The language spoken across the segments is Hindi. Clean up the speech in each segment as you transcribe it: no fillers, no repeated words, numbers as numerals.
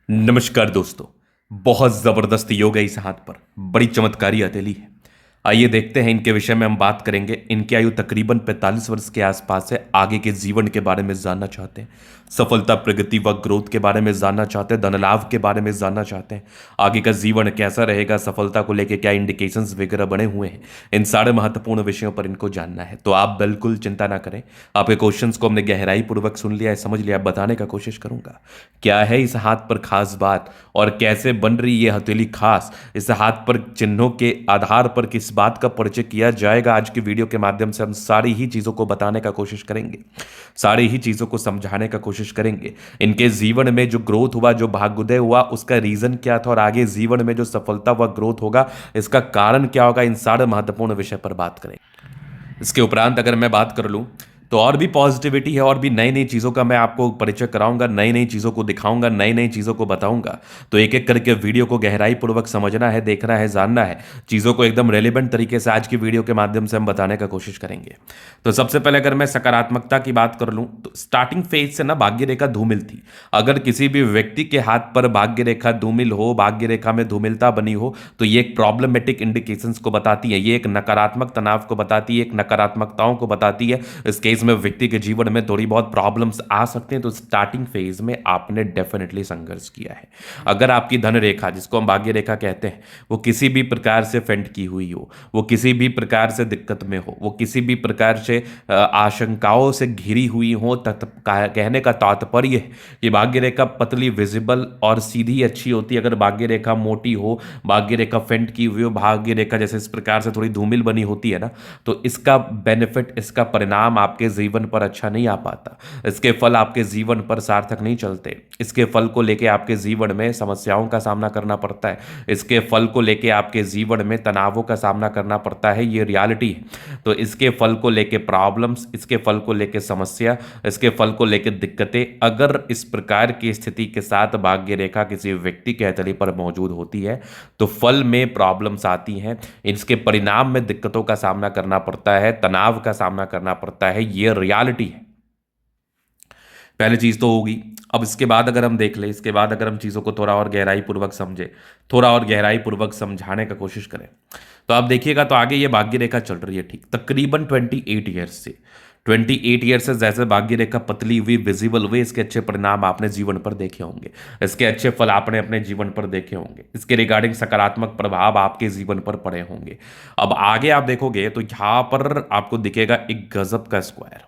नमस्कार दोस्तों। बहुत ज़बरदस्त योग है इस हाथ पर। बड़ी चमत्कारी हथेली है। आइए देखते हैं इनके विषय में हम बात करेंगे। इनकी आयु तकरीबन 45 वर्ष के आसपास है। आगे के जीवन के बारे में जानना चाहते हैं, सफलता, प्रगति व ग्रोथ के बारे में जानना चाहते हैं, धन लाभ के बारे में जानना चाहते हैं, आगे का जीवन कैसा रहेगा, सफलता को लेकर क्या इंडिकेशंस वगैरह बने हुए हैं, इन सारे महत्वपूर्ण विषयों पर इनको जानना है। तो आप बिल्कुल चिंता ना करें। आपके क्वेश्चंस को हमने गहराई पूर्वक सुन लिया है, समझ लिया, बताने का कोशिश करूंगा क्या है इस हाथ पर खास बात और कैसे बन रही ये हथेली खास। इस हाथ पर चिन्हों के आधार पर किस बात का परिचय किया जाएगा, आज की वीडियो के माध्यम से हम सारी ही चीज़ों को बताने का कोशिश करेंगे, सारी ही चीज़ों को समझाने का कोशिश करेंगे। इनके जीवन में जो ग्रोथ हुआ, जो भाग्योदय हुआ, उसका रीज़न क्या था और आगे जीवन में जो सफलता व ग्रोथ होगा इसका कारण क्या होगा, इन सारे महत्वपूर्ण विषय पर बात करेंगे। इसके उपरांत अगर मैं बात कर लूँ तो और भी पॉजिटिविटी है, और भी नई नई चीज़ों का मैं आपको परिचय कराऊंगा, नई नई चीज़ों को दिखाऊंगा, नई नई चीज़ों को बताऊंगा। तो एक एक करके वीडियो को गहराई पूर्वक समझना है, देखना है, जानना है, चीज़ों को एकदम रेलिवेंट तरीके से आज की वीडियो के माध्यम से हम बताने का कोशिश करेंगे। तो सबसे पहले अगर मैं सकारात्मकता की बात कर लूँ तो स्टार्टिंग फेज से ना भाग्य रेखा धूमिल थी। अगर किसी भी व्यक्ति के हाथ पर भाग्य रेखा धूमिल हो, भाग्य रेखा में धूमिलता बनी हो, तो ये एक प्रॉब्लमेटिक इंडिकेशंस को बताती है, ये एक नकारात्मक तनाव को बताती है, एक नकारात्मकताओं को बताती है। इस केस में व्यक्ति के जीवन में थोड़ी बहुत प्रॉब्लम्स आ सकते हैं। तो स्टार्टिंग फेज में आपने डेफिनेटली संघर्ष किया है। अगर आपकी धन रेखा, जिसको हम भाग्य रेखा कहते हैं, वो किसी भी प्रकार से फेंट की हुई हो, वो किसी भी प्रकार से दिक्कत में हो, वो किसी भी प्रकार से आशंकाओं से घिरी हुई हो, कहने का तात्पर्य है कि भाग्य रेखा पतली, विजिबल और सीधी अच्छी होती है। अगर भाग्य रेखा मोटी हो, भाग्य रेखा फेंट की हुई हो, भाग्य रेखा जैसे इस प्रकार से थोड़ी धूमिल बनी होती है ना, तो इसका बेनिफिट, इसका परिणाम आपके जीवन पर अच्छा नहीं आ पाता। इसके फल आपके जीवन पर सार्थक नहीं चलते। इसके फल को लेके आपके जीवन में समस्याओं का सामना करना पड़ता है। इसके फल को लेके आपके जीवन में तनावों का सामना करना पड़ता है। ये रियलिटी है। तो इसके फल को लेके प्रॉब्लम्स, इसके फल को लेके समस्या, इसके फल को लेके दिक्कतें, अगर इस प्रकार की स्थिति के साथ भाग्य रेखा किसी व्यक्ति के हथेली पर मौजूद होती है तो फल में प्रॉब्लम्स आती हैं। इसके परिणाम में दिक्कतों का सामना करना पड़ता है, तनाव का सामना करना पड़ता है। ये रियलिटी है। पहली चीज तो होगी। अब इसके बाद अगर हम देख ले, इसके बाद अगर हम चीज़ों को थोड़ा और गहराई पूर्वक समझे, थोड़ा और गहराई पूर्वक समझाने का कोशिश करें, तो आप देखिएगा तो आगे ये भाग्य रेखा चल रही है ठीक तकरीबन 28 ईयर्स से। 28 ईयर से जैसे भाग्य रेखा पतली हुई, विजिबल हुई, इसके अच्छे परिणाम आपने जीवन पर देखे होंगे, इसके अच्छे फल आपने अपने जीवन पर देखे होंगे, इसके रिगार्डिंग सकारात्मक प्रभाव आपके जीवन पर पड़े होंगे। अब आगे आप देखोगे तो यहां पर आपको दिखेगा एक गजब का स्क्वायर।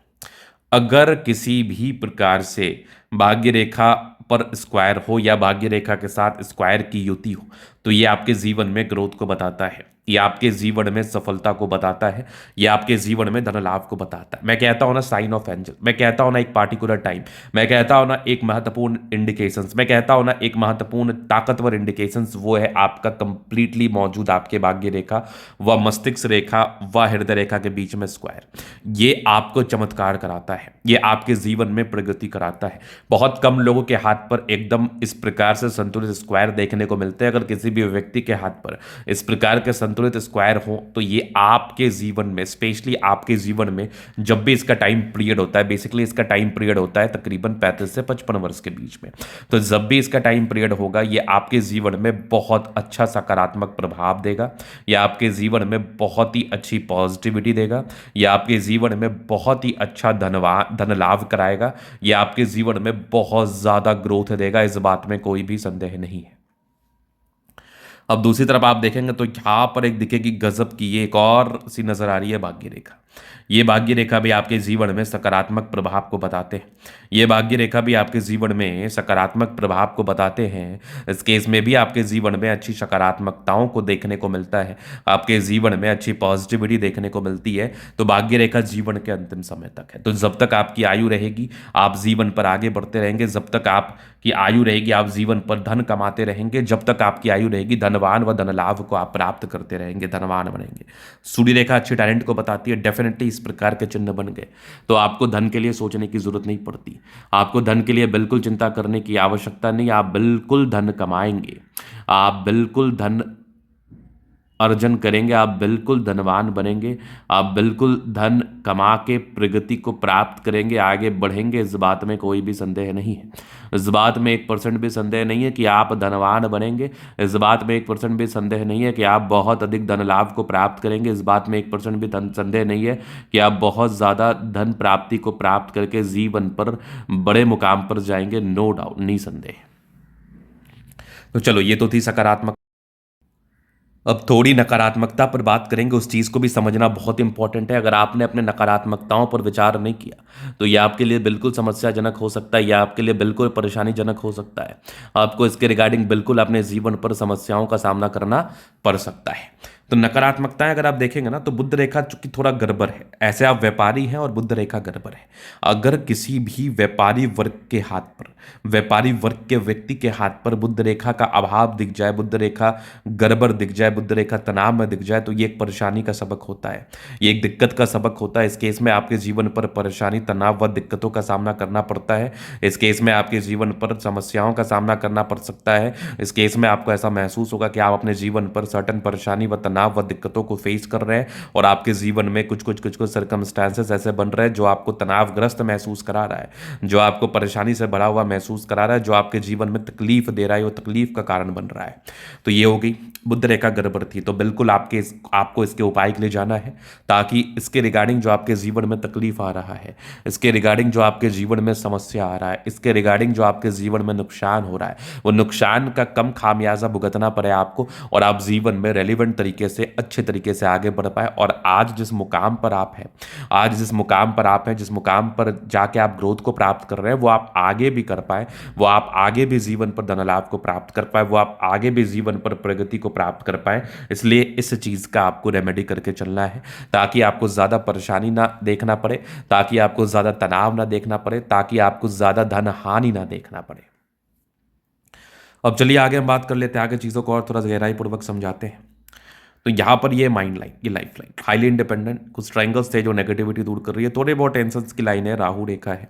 अगर किसी भी प्रकार से भाग्य रेखा पर स्क्वायर हो या भाग्य रेखा के साथ स्क्वायर की युति हो, तो ये आपके जीवन में ग्रोथ को बताता है, ये आपके जीवन में सफलता को बताता है, ये आपके जीवन में धन लाभ को बताता है। मैं कहता हूं ना साइन ऑफ एंजल, मैं कहता हूं ना एक पार्टिकुलर टाइम, मैं कहता हूं ना एक महत्वपूर्ण इंडिकेशंस, मैं कहता हूं ना एक महत्वपूर्ण ताकतवर इंडिकेशंस, वो है आपका कंप्लीटली मौजूद आपके भाग्य रेखा व मस्तिष्क रेखा व हृदय रेखा के बीच में स्क्वायर। ये आपको चमत्कार कराता है, ये आपके जीवन में प्रगति कराता है। बहुत कम लोगों के हाथ पर एकदम इस प्रकार से संतुलित स्क्वायर देखने को मिलते हैं। अगर किसी भी व्यक्ति के हाथ पर इस प्रकार के संतुलित स्क्वायर हो तो ये आपके जीवन में, स्पेशली आपके जीवन में, जब भी इसका टाइम पीरियड होता है, बेसिकली इसका टाइम पीरियड होता है तकरीबन 35 से 55 वर्ष के बीच में, तो जब भी इसका टाइम पीरियड होगा ये आपके जीवन में बहुत अच्छा सकारात्मक प्रभाव देगा, ये आपके जीवन में बहुत ही अच्छी पॉजिटिविटी देगा, ये आपके जीवन में बहुत ही अच्छा धन लाभ कराएगा, ये आपके जीवन में बहुत ज्यादा ग्रोथ देगा। इस बात में कोई भी संदेह नहीं है। अब दूसरी तरफ आप देखेंगे तो यहां पर एक दिखेगी गजब की, ये एक और सी नजर आ रही है भाग्य रेखा। ये भाग्य रेखा भी आपके जीवन में सकारात्मक प्रभाव को बताते हैं, ये भाग्य रेखा भी आपके जीवन में सकारात्मक प्रभाव को बताते हैं। इस केस में भी आपके जीवन में अच्छी सकारात्मकताओं को देखने को मिलता है, आपके जीवन में अच्छी पॉजिटिविटी देखने को मिलती है। तो भाग्य रेखा जीवन के अंतिम समय तक है। तो जब तक आपकी आयु रहेगी आप जीवन पर आगे बढ़ते रहेंगे, जब तक आपकी आयु रहेगी आप जीवन पर धन कमाते रहेंगे, जब तक आपकी आयु रहेगी धनवान व धन लाभ को आप प्राप्त करते रहेंगे, धनवान बनेंगे। सूर्य रेखा अच्छी टैलेंट को बताती है। डेफिनेटली इस प्रकार के चिन्ह बन गए तो आपको धन के लिए सोचने की जरूरत नहीं पड़ती, आपको धन के लिए बिल्कुल चिंता करने की आवश्यकता नहीं। आप बिल्कुल धन कमाएंगे, आप बिल्कुल धन अर्जन करेंगे आप बिल्कुल धनवान बनेंगे। आप बिल्कुल धन कमा के प्रगति को प्राप्त करेंगे, आगे बढ़ेंगे, इस बात में कोई भी संदेह नहीं है। इस बात में 1% भी संदेह नहीं है कि आप धनवान बनेंगे। इस बात में 1% भी संदेह नहीं है कि आप बहुत अधिक धन लाभ को प्राप्त करेंगे। इस बात में 1% भी संदेह नहीं है कि आप बहुत ज़्यादा धन प्राप्ति को प्राप्त करके जीवन पर बड़े मुकाम पर जाएंगे। नो डाउट, निसंदेह। तो चलो, ये तो थी सकारात्मक। अब थोड़ी नकारात्मकता पर बात करेंगे। उस चीज़ को भी समझना बहुत इंपॉर्टेंट है। अगर आपने अपने नकारात्मकताओं पर विचार नहीं किया तो यह आपके लिए बिल्कुल समस्याजनक हो सकता है, या आपके लिए बिल्कुल परेशानीजनक हो सकता है। आपको इसके रिगार्डिंग बिल्कुल अपने जीवन पर समस्याओं का सामना करना पड़ सकता है। तो नकारात्मकताएं अगर आप देखेंगे ना, तो बुध रेखा चूंकि थोड़ा गड़बड़ है। ऐसे आप व्यापारी हैं और बुध रेखा गड़बड़ है। अगर किसी भी व्यापारी वर्ग के हाथ पर, व्यापारी वर्ग के व्यक्ति के हाथ पर बुध रेखा का अभाव दिख जाए, बुध रेखा गड़बड़ दिख जाए, बुध रेखा तनाव में दिख जाए, तो ये एक परेशानी का सबक होता है, ये एक दिक्कत का सबक होता है। इस केस में आपके जीवन पर परेशानी, तनाव व दिक्कतों का सामना करना पड़ता है। इस केस में आपके जीवन पर समस्याओं का सामना करना पड़ सकता है। इस केस में आपको ऐसा महसूस होगा कि आप अपने जीवन पर सर्टन परेशानी व तनाव व दिक्कतों को फेस कर रहे हैं, और आपके जीवन में कुछ कुछ सर्कमस्टांसेस ऐसे बन रहे हैं जो आपको तनावग्रस्त महसूस करा रहा है, जो आपको परेशानी से भरा हुआ महसूस करा रहा है, जो आपके जीवन में तकलीफ दे रहा है, वो तकलीफ का कारण बन रहा है। तो ये हो गई बुध रेखा गड़बड़ थी। तो बिल्कुल आपको इसके उपाय के लिए जाना है, ताकि इसके रिगार्डिंग जो आपके जीवन में तकलीफ आ रहा है, इसके रिगार्डिंग जो आपके जीवन में समस्या आ रहा है, इसके रिगार्डिंग जो आपके जीवन में नुकसान हो रहा है, वो नुकसान का कम खामियाजा भुगतना पड़े आपको, और आप जीवन में रेलिवेंट तरीके से, अच्छे तरीके से आगे बढ़ पाए। और आज जिस मुकाम पर आप हैं, आज जिस मुकाम पर आप हैं, जिस मुकाम पर जाके आप ग्रोथ को प्राप्त कर रहे हैं, वो आप आगे भी कर पाए, वो आप आगे भी जीवन पर धन लाभ को प्राप्त कर पाए, वो आप आगे भी जीवन पर प्रगति को प्राप्त कर पाए। इसलिए इस चीज़ का आपको रेमेडी करके चलना है, ताकि आपको ज़्यादा परेशानी ना देखना पड़े, ताकि आपको ज़्यादा तनाव ना देखना पड़े, ताकि आपको ज़्यादा धन हानि ना देखना पड़े। अब चलिए आगे हम बात कर लेते हैं, आगे चीज़ों को और थोड़ा गहराई पूर्वक समझाते हैं। तो यहाँ पर ये माइंड लाइन, ये लाइफ लाइन, हाईली इंडिपेंडेंट, कुछ ट्रायंगल्स थे जो नेगेटिविटी दूर कर रही है, थोड़े बहुत टेंशन्स की लाइन है, राहु रेखा है।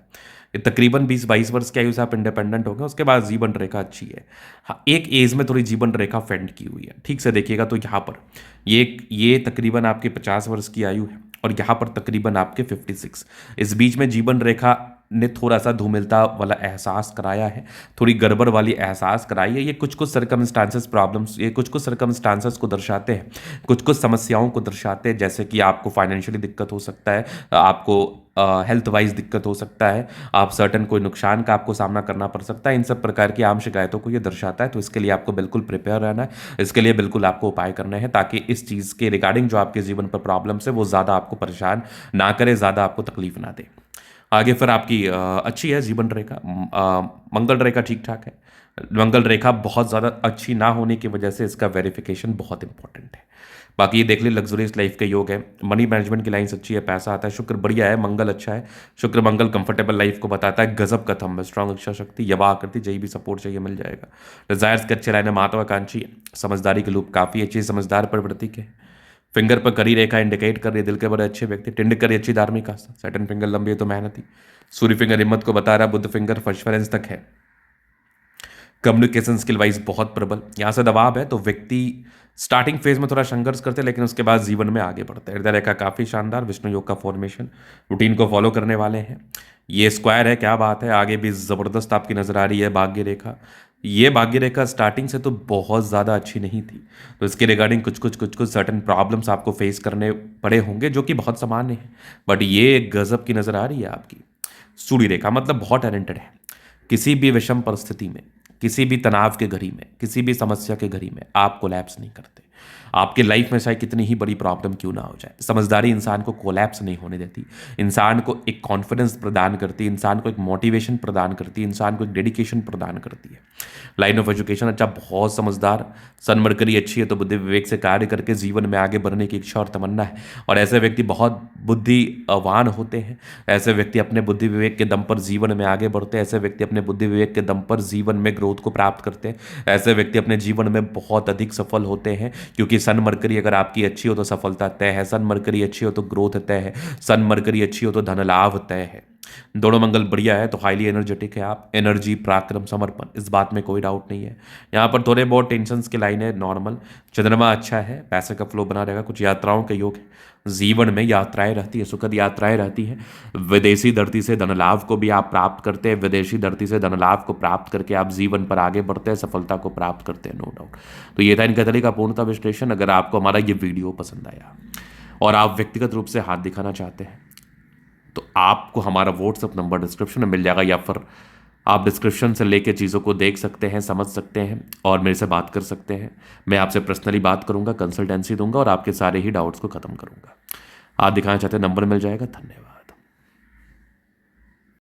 ये तकरीबन 20-22 वर्ष की आयु से आप इंडिपेंडेंट हो गए। उसके बाद जीवन रेखा अच्छी है। हाँ, एक एज में थोड़ी जीवन रेखा फेंड की हुई है, ठीक से देखिएगा। तो यहाँ पर ये तकरीबन आपके 50 वर्ष की आयु है, और यहाँ पर तकरीबन आपके 56। इस बीच में जीवन रेखा ने थोड़ा सा धूमिलता वाला एहसास कराया है, थोड़ी गड़बड़ वाली एहसास कराई है। ये कुछ कुछ सर्कमस्टांसेस प्रॉब्लम्स, ये कुछ कुछ सर्कमस्टांसेस को दर्शाते हैं, कुछ कुछ समस्याओं को दर्शाते हैं, जैसे कि आपको फाइनेंशियली दिक्कत हो सकता है, आपको हेल्थ वाइज दिक्कत हो सकता है, आप सर्टन कोई नुकसान का आपको सामना करना पड़ सकता है। इन सब प्रकार की आम शिकायतों को ये दर्शाता है। तो इसके लिए आपको बिल्कुल प्रिपेयर रहना है, इसके लिए बिल्कुल आपको उपाय करने हैं, ताकि इस चीज़ के रिगार्डिंग जो आपके जीवन पर प्रॉब्लम्स है वो ज़्यादा आपको परेशान ना करे, ज़्यादा आपको तकलीफ ना दे। आगे फिर आपकी अच्छी है जीवन रेखा, मंगल रेखा ठीक ठाक है। मंगल रेखा बहुत ज़्यादा अच्छी ना होने की वजह से इसका वेरिफिकेशन बहुत इंपॉर्टेंट है। बाकी ये देख ली लग्जरियस लाइफ के योग है, मनी मैनेजमेंट की लाइन्स अच्छी है, पैसा आता है, शुक्र बढ़िया है, मंगल अच्छा है। शुक्र मंगल कंफर्टेबल लाइफ को बताता है, गजब का थंब है, स्ट्रॉन्ग इच्छा शक्ति, यवा आकृति, जही भी सपोर्ट चाहिए मिल जाएगा। डिजायर्स के अच्छे लाइन है, महत्वाकांक्षी है, समझदारी के लूप काफ़ी अच्छी, समझदार प्रवृत्ति के। फिंगर पर करी रेखा इंडिकेट कर रही है दिल के बड़े अच्छे व्यक्ति, टिंड करी अच्छी धार्मिक आस्था, सेटन फिंगर लंबी है तो मेहनती, सूर्य फिंगर हिम्मत को बता रहा, बुद्ध फिंगर परसेवरेंस तक है। कम्युनिकेशन स्किल वाइज बहुत प्रबल। यहाँ से दबाव है तो व्यक्ति स्टार्टिंग फेज में थोड़ा संघर्ष करते हैं, लेकिन उसके बाद जीवन में आगे बढ़ते हैं। हृदय रेखा काफ़ी शानदार, विष्णु योग का फॉर्मेशन, रूटीन को फॉलो करने वाले हैं। ये स्क्वायर है, क्या बात है, आगे भी ज़बरदस्त आपकी नज़र आ रही है भाग्य रेखा। ये भाग्य रेखा स्टार्टिंग से तो बहुत ज़्यादा अच्छी नहीं थी, तो इसके रिगार्डिंग कुछ कुछ सर्टन प्रॉब्लम्स आपको फेस करने पड़े होंगे, जो कि बहुत सामान्य है, बट ये गजब की नज़र आ रही है आपकी। सूर्य रेखा मतलब बहुत टैलेंटेड है, किसी भी विषम परिस्थिति में, किसी भी तनाव के घड़ी में, किसी भी समस्या के घड़ी में आप कोलैप्स नहीं करते। आपके लाइफ में चाहे कितनी ही बड़ी प्रॉब्लम क्यों ना हो जाए, समझदारी इंसान को कोलैप्स नहीं होने देती, इंसान को एक कॉन्फिडेंस प्रदान करती है, इंसान को एक मोटिवेशन प्रदान करती है, इंसान को एक डेडिकेशन प्रदान करती है। लाइन ऑफ एजुकेशन अच्छा, बहुत समझदार, सन मरकरी अच्छी है तो बुद्धि विवेक से कार्य करके जीवन में आगे बढ़ने की इच्छा और तमन्ना है। और ऐसे व्यक्ति बहुत बुद्धिवान होते हैं, ऐसे व्यक्ति अपने बुद्धि विवेक के दम पर जीवन में आगे बढ़ते हैं, ऐसे व्यक्ति अपने बुद्धि विवेक के दम पर जीवन में ग्रोथ को प्राप्त करते हैं, ऐसे व्यक्ति अपने जीवन में बहुत अधिक सफल होते हैं। क्योंकि सन मरकरी अगर आपकी अच्छी हो तो सफलता तय है, सन मरकरी अच्छी हो तो ग्रोथ तय है, सन मरकरी अच्छी हो तो धन लाभ तय है। दोनों मंगल बढ़िया है तो हाईली एनर्जेटिक है आप, एनर्जी, पराक्रम, समर्पण, इस बात में कोई डाउट नहीं है। यहाँ पर थोड़े बहुत टेंशन्स की लाइन है नॉर्मल। चंद्रमा अच्छा है, पैसे का फ्लो बना रहेगा, कुछ यात्राओं के योग है, जीवन में यात्राएं रहती है, सुखद यात्राएं रहती हैं। विदेशी धरती से धन लाभ को भी आप प्राप्त करते हैं, विदेशी धरती से धन लाभ को प्राप्त करके आप जीवन पर आगे बढ़ते हैं, सफलता को प्राप्त करते हैं, नो डाउट। तो ये था इनका तरीका का पूर्णतः विश्लेषण। अगर आपको हमारा ये वीडियो पसंद आया और आप व्यक्तिगत रूप से हाथ दिखाना चाहते हैं तो आपको हमारा व्हाट्सअप नंबर डिस्क्रिप्शन में मिल जाएगा, या फिर आप डिस्क्रिप्शन से लेके चीज़ों को देख सकते हैं, समझ सकते हैं और मेरे से बात कर सकते हैं। मैं आपसे पर्सनली बात करूंगा, कंसल्टेंसी दूंगा और आपके सारे ही डाउट्स को खत्म करूंगा। आप दिखाना चाहते हैं नंबर मिल जाएगा। धन्यवाद।